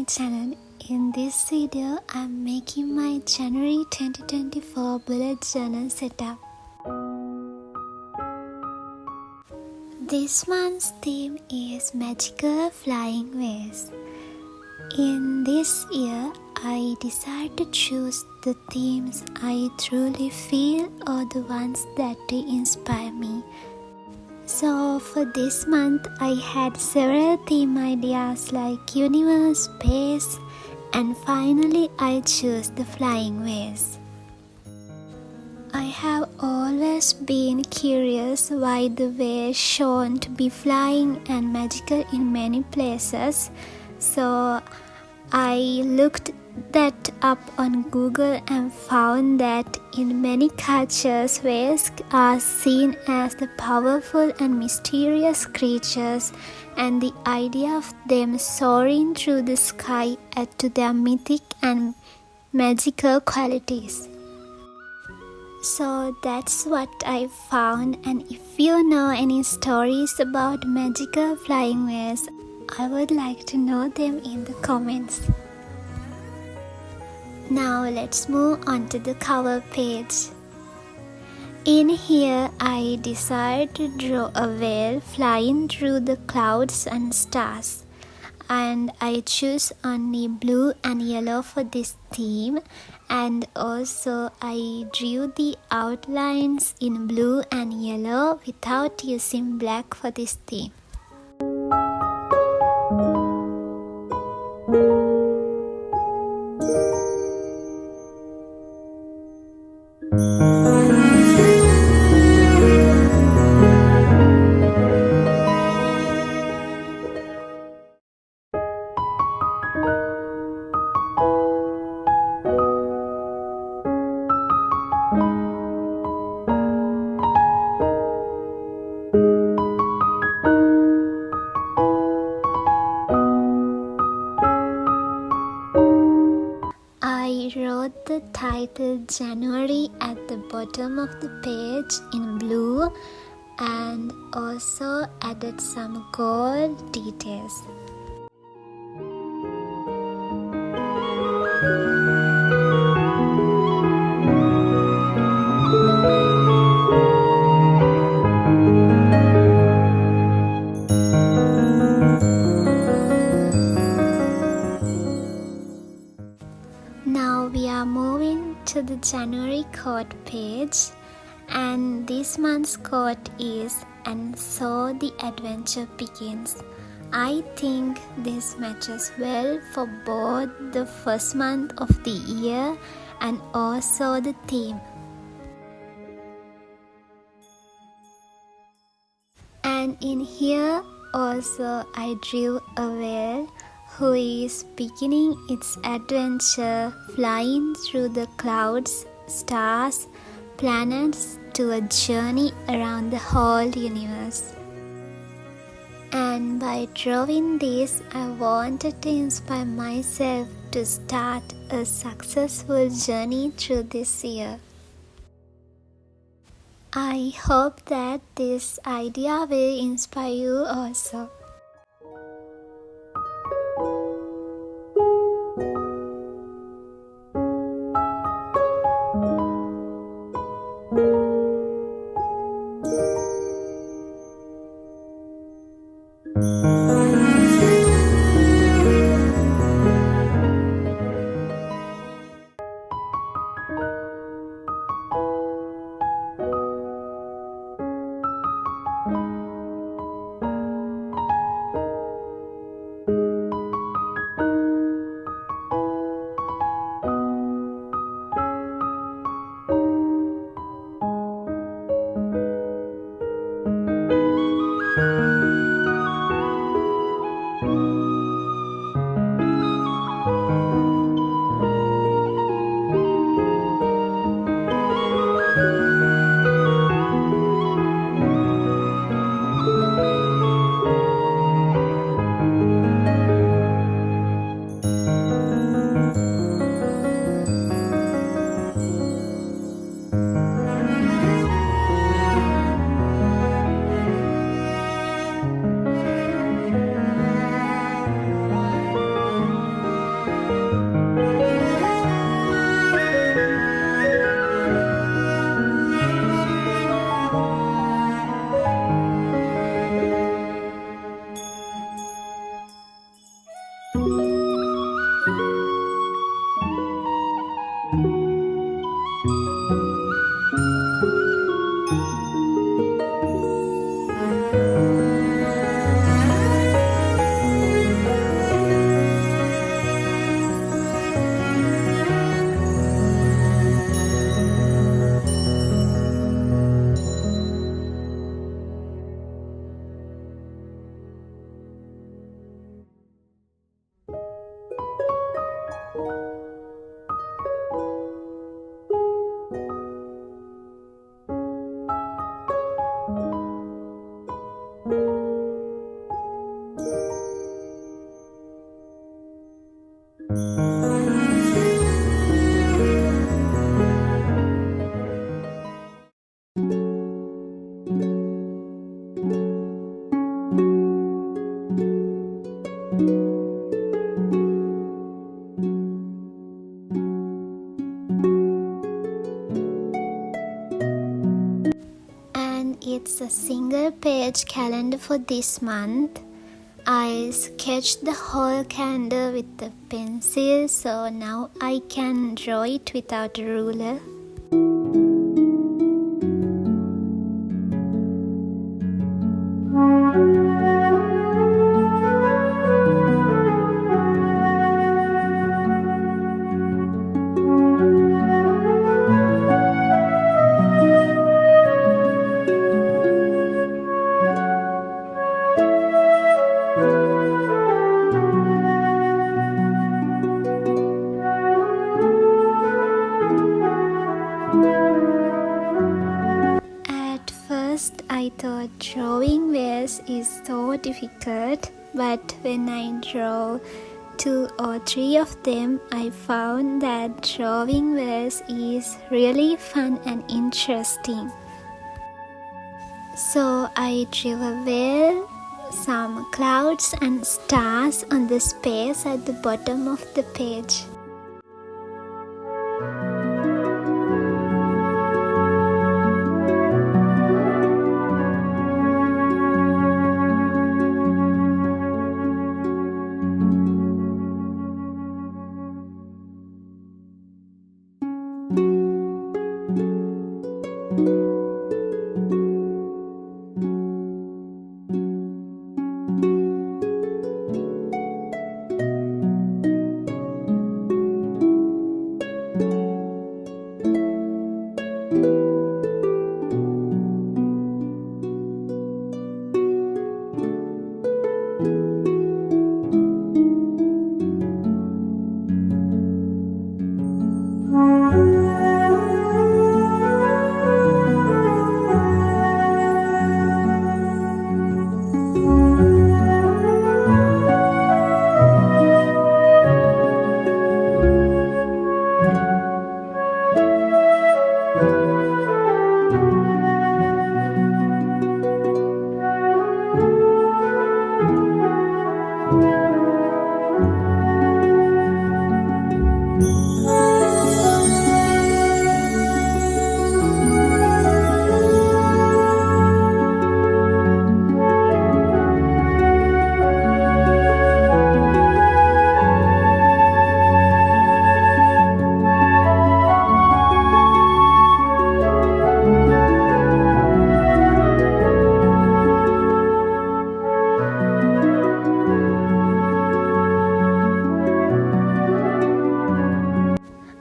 channel. In this video, I'm making my January 2024 bullet journal setup. This month's theme is magical flying ways. In this year, I decided to choose the themes I truly feel or the ones that inspire me. So for this month, I had several theme ideas like universe, space, and finally I chose the flying ways. I have always been curious why the way is shown to be flying and magical in many places, so I looked that up on Google and found that in many cultures, whales are seen as the powerful and mysterious creatures, and the idea of them soaring through the sky add to their mythic and magical qualities. So that's what I found, and if you know any stories about magical flying whales, I would like to know them in the comments. Now let's move on to the cover page. In here, I decided to draw a whale flying through the clouds and stars, and I choose only blue and yellow for this theme, and also I drew the outlines in blue and yellow without using black for this theme. I wrote the title January at the bottom of the page in blue and also added some gold details. Now we are moving to the January quote page, and this month's quote is, "And so the adventure begins." I think this matches well for both the first month of the year and also the theme. And in here also I drew a whale who is beginning its adventure flying through the clouds, stars, planets to a journey around the whole universe. And by drawing this, I wanted to inspire myself to start a successful journey through this year. I hope that this idea will inspire you also. it's a single page calendar for this month. I sketched the whole calendar with a pencil, so now I can draw it without a ruler. At first, I thought drawing waves is so difficult, but when I draw 2 or 3 of them, I found that drawing waves is really fun and interesting. So I drew a whale, some clouds and stars on the space at the bottom of the page.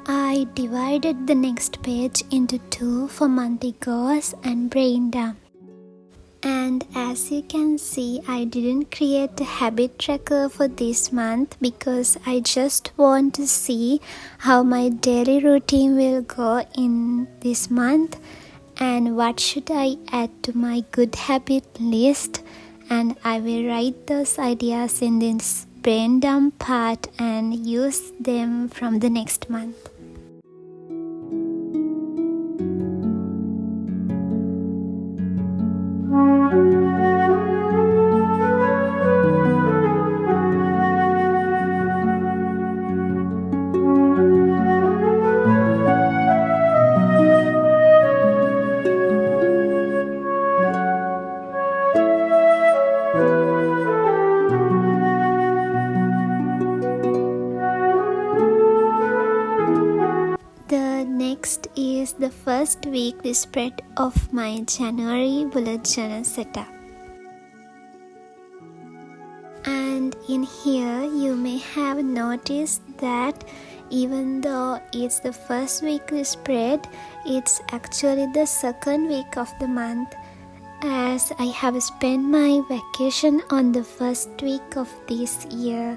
I divided the next page into 2 for monthly goals and brain dump. And as you can see, I didn't create a habit tracker for this month because I just want to see how my daily routine will go in this month and what should I add to my good habit list, and I will write those ideas in this brain dump part and use them from the next month. The next is the first weekly spread of my January bullet journal setup. And in here you may have noticed that even though it's the first weekly spread, it's actually the second week of the month, as I have spent my vacation on the first week of this year.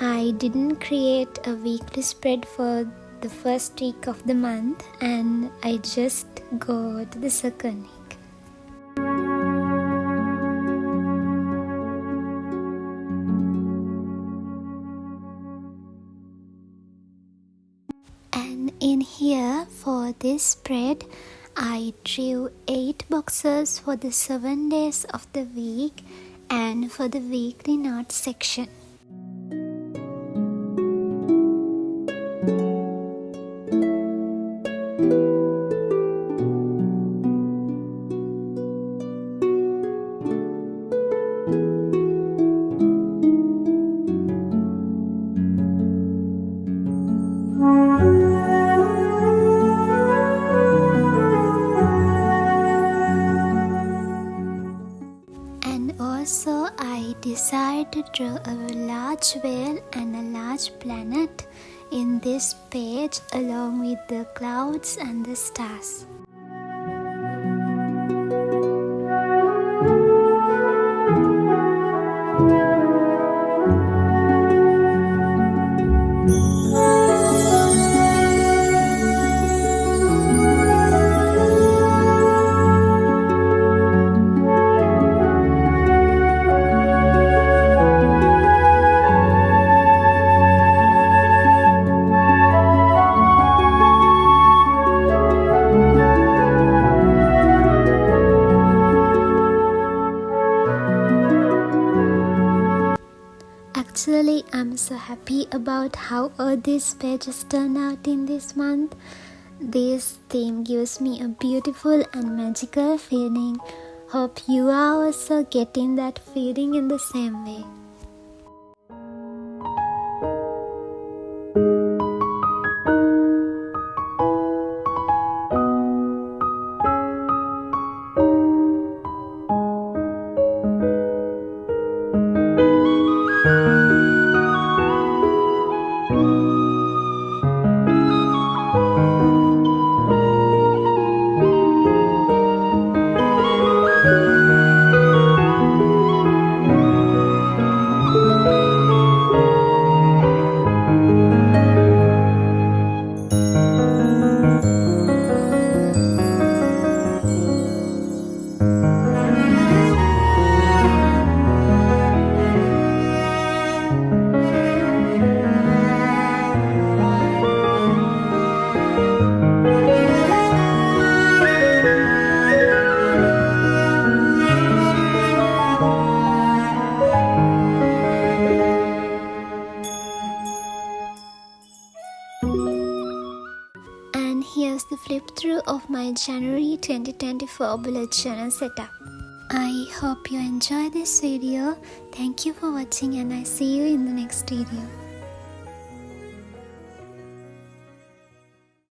I didn't create a weekly spread for the first week of the month, and I just go to the second week. And in here for this spread, I drew 8 boxes for the 7 days of the week and for the weekly notes section. decided to draw a large whale and a large planet in this page along with the clouds and the stars. Actually, I'm so happy about how all these pages turned out in this month. This theme gives me a beautiful and magical feeling. Hope you are also getting that feeling in the same way. And here's the flip through of my January 2024 bullet journal setup. I hope you enjoy this video. Thank you for watching and I see you in the next video.